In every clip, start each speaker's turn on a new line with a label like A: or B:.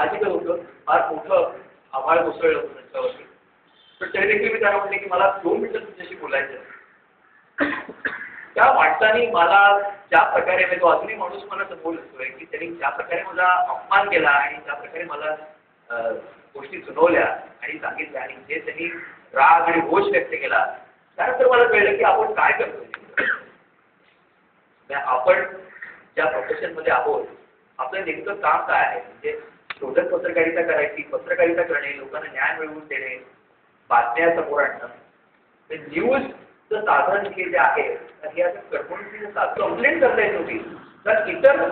A: साहजिकच होतं, फार मोठं आभाळ कोसळलं होतं त्यांच्यावरती. पण तरी देखील मी त्यांना म्हटले की मला 2 मिनिटं तुमच्याशी बोलायचं आहे. त्या माणसाने मला ज्या प्रकारे म्हणजे तो अजूनही माणूस मला समोर असतोय की त्यांनी ज्या प्रकारे माझा अपमान केला आणि ज्या प्रकारे मला गोष्टी सुनावल्या आणि सांगितल्या आणि जे त्यांनी राग आणि रोष व्यक्त केला, त्यानंतर मला कळलं की आपण काय करतोय. आपण ज्या प्रोफेशन मध्ये आहोत आपलं नेमकं काम काय आहे. म्हणजे शोधक पत्रकारिता करायची, पत्रकारिता करणे, लोकांना न्याय मिळवून देणे, बातम्या समोर आणणं. न्यूजचं साधन हे जे आहे हे आता कर्मणुकीचं कंप्लेंट करता येत नव्हती. तर इतर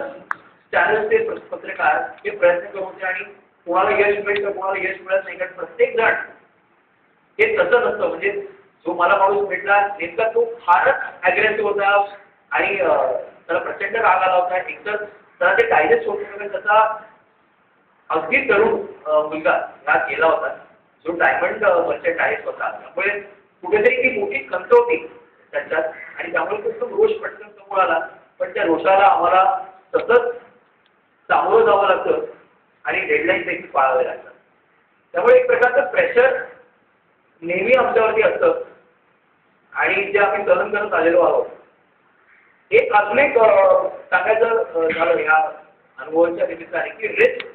A: चॅनलचे पत्रकार हे प्रयत्न करत होते आणि कोणाला यश मिळेल तर कोणाला यश मिळत नाही. कारण प्रत्येक जण हे तसं नसतं. म्हणजे जो मला माणूस भेटला नेमका तो फारच अग्रेसिव्ह होता आणि त्याला प्रचंड राग आला होता. एकतर त्याला ते डायजेस्ट होत नव्हतं. त्याचा अगदी तरुण मुलगा ह्यात गेला होता जो डायमंड मर्चंट आहे स्वतः. त्यामुळे कुठेतरी ती मोठी खंत होती त्यांच्यात आणि त्यामुळे खूप रोष पटकन समोर आला. पण त्या रोषाला आम्हाला सतत सामोरं जावं लागतं आणि डेडलाईन देखील पाळावे लागतात. त्यामुळे एक प्रकारचं प्रेशर नेहमी आमच्यावरती असतं आणि जे आम्ही सहन करत आलेलो आहोत. एक अजून एक सांगायचं झालं या अनुभवाच्या निमित्ताने की रिस्क